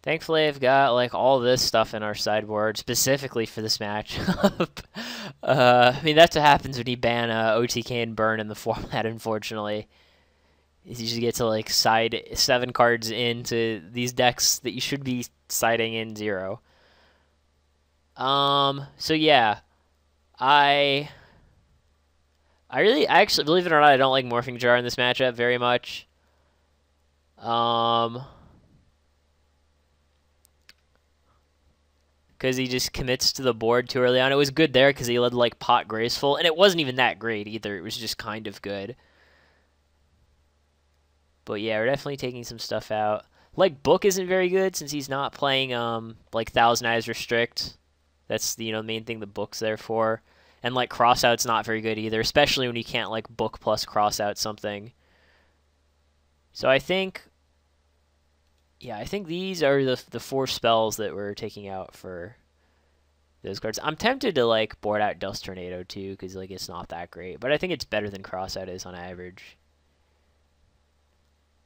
Thankfully, I've got like all this stuff in our sideboard specifically for this matchup. I mean, that's what happens when you ban OTK and burn in the format, unfortunately. Is you just get to like side 7 cards into these decks that you should be siding in 0. So yeah, I I actually, believe it or not, I don't like Morphing Jar in this matchup very much. Because he just commits to the board too early on. It was good there because he led like Pot Graceful, and it wasn't even that great either. It was just kind of good. But yeah, we're definitely taking some stuff out. Like Book isn't very good since he's not playing like Thousand Eyes Restrict. That's the main thing the Book's there for. And like Crossout's not very good either, especially when you can't like Book plus Crossout something. So I think, yeah, I think these are the 4 spells that we're taking out for those cards. I'm tempted to like board out Dust Tornado too, because like it's not that great, but I think it's better than Crossout is on average.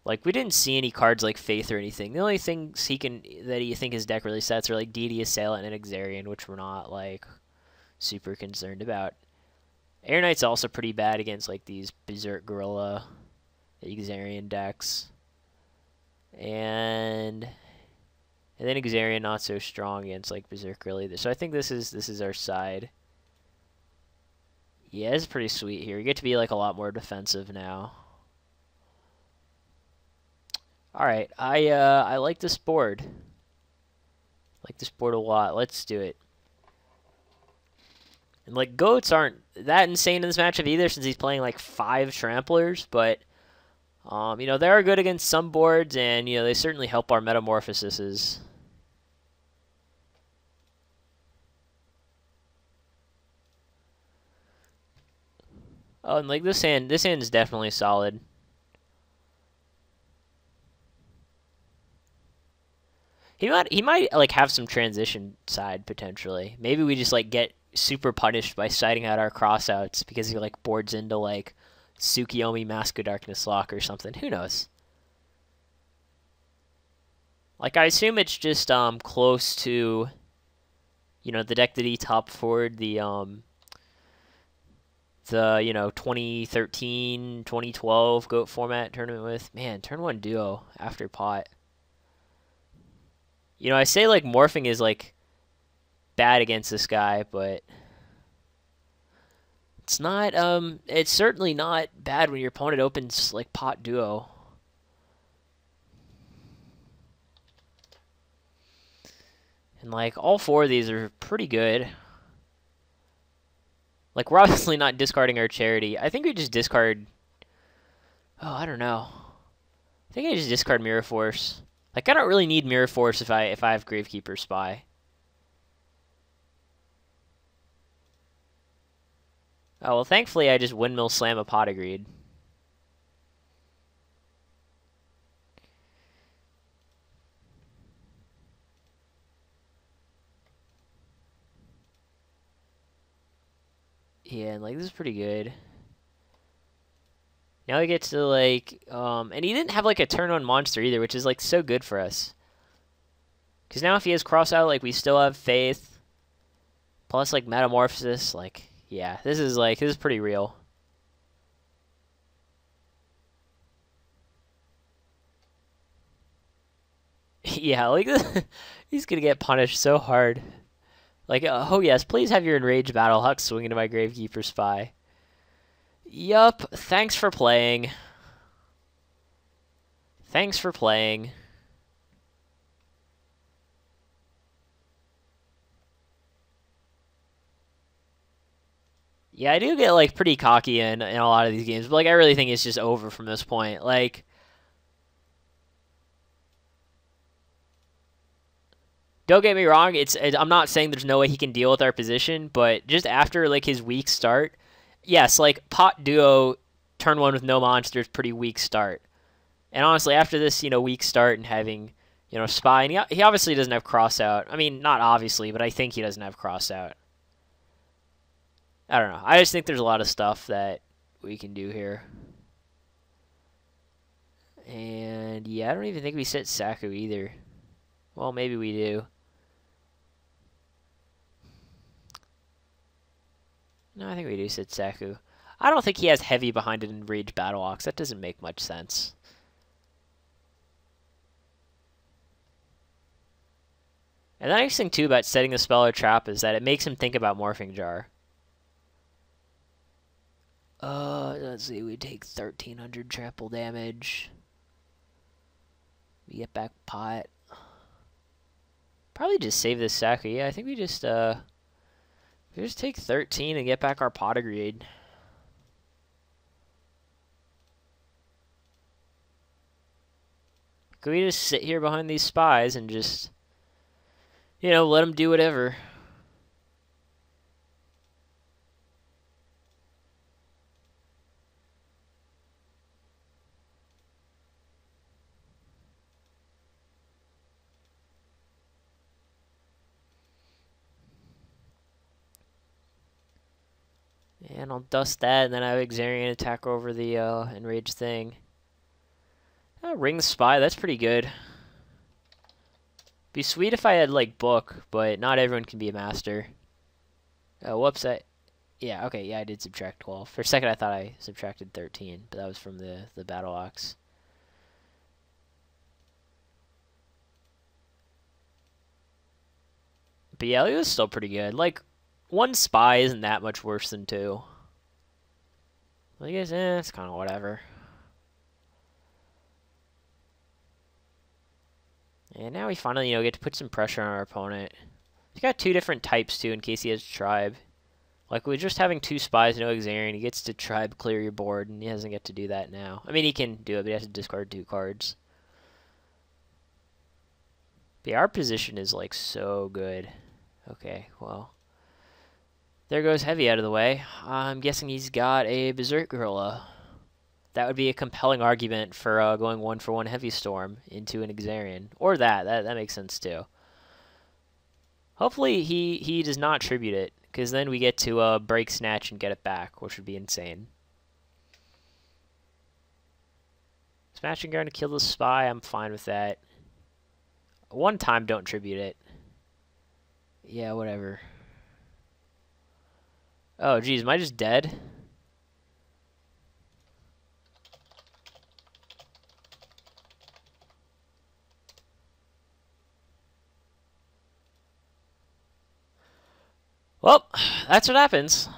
Like we didn't see any cards like Faith or anything. The only things that you think his deck really sets are like Deity Assailant and Exarian, which we're not like super concerned about. Air Knight's also pretty bad against like these Berserk Gorilla Exarian decks. And then Exarian not so strong against like Berserk Gorilla either. So I think this is our side. Yeah, it's pretty sweet here. You get to be like a lot more defensive now. All right, I like this board. I like this board a lot. Let's do it. And like goats aren't that insane in this matchup either, since he's playing like 5 tramplers, but they are good against some boards, and they certainly help our metamorphoses. Oh, and like this hand is definitely solid. He might like have some transition side potentially. Maybe we just like get super punished by siding out our crossouts because he like boards into like Tsukiyomi Mask of Darkness Lock or something. Who knows? Like I assume it's just close to the deck that he top forward the 2013 2012 GOAT format tournament with. Man, turn 1 duo after pot. I say like morphing is like bad against this guy, but it's not it's certainly not bad when your opponent opens like pot duo. And like all 4 of these are pretty good. Like we're obviously not discarding our charity. I think we just discard, oh, I don't know. I think I just discard Mirror Force. Like I don't really need Mirror Force if I have Gravekeeper Spy. Oh, well, thankfully I just Windmill Slam a Pot Agreed. Yeah, and like this is pretty good. Now he gets to like, and he didn't have like a turn 1 monster either, which is like so good for us. Because now if he has Crossout, like we still have Faith. Plus like Metamorphosis, like, yeah, this is pretty real. Yeah, like he's gonna get punished so hard. Like, oh yes, please have your Enraged Battle Hux swing into my Gravekeeper Spy. Yup, thanks for playing. Thanks for playing. Yeah, I do get like pretty cocky in a lot of these games, but like I really think it's just over from this point. Like, don't get me wrong, I'm not saying there's no way he can deal with our position, but just after like his weak start, yes, like pot duo turn 1 with no monsters, pretty weak start. And honestly, after this, weak start and having, Spy, and he obviously doesn't have Crossout. I mean, not obviously, but I think he doesn't have Crossout. I don't know. I just think there's a lot of stuff that we can do here. And yeah, I don't even think we set Saku either. Well, maybe we do. No, I think we do Sitsaku. I don't think he has heavy behind it in Rage Battle Ox. That doesn't make much sense. And the nice thing, too, about setting the spell or trap is that it makes him think about Morphing Jar. Let's see. We take 1,300 trample damage. We get back Pot. Probably just save this Saku. Yeah, I think we just take 13 and get back our Pot Agreed. Could we just sit here behind these spies and just, you know, let them do whatever? And I'll dust that, and then I have Xarian attack over the enraged thing. Ring Spy, that's pretty good. Be sweet if I had, like, Book, but not everyone can be a master. Oh, whoops, yeah, okay, yeah, I did subtract 12. For a second, I thought I subtracted 13, but that was from the Battle Ox. But yeah, it was still pretty good. Like, 1 spy isn't that much worse than 2. I guess, it's kind of whatever. And now we finally, you know, get to put some pressure on our opponent. He's got 2 different types, too, in case he has Tribe. Like, with just having 2 spies, no Xarian, he gets to Tribe clear your board, and he doesn't get to do that now. I mean, he can do it, but he has to discard 2 cards. But yeah, our position is, like, so good. Okay, well. There goes Heavy out of the way. I'm guessing he's got a Berserk Gorilla. That would be a compelling argument for going 1-for-1 Heavy Storm into an Xarian. Or that makes sense too. Hopefully he does not tribute it, because then we get to break Snatch and get it back, which would be insane. Smashing Guard to kill the Spy, I'm fine with that. One time, don't tribute it. Yeah, whatever. Oh, geez, am I just dead? Well, that's what happens.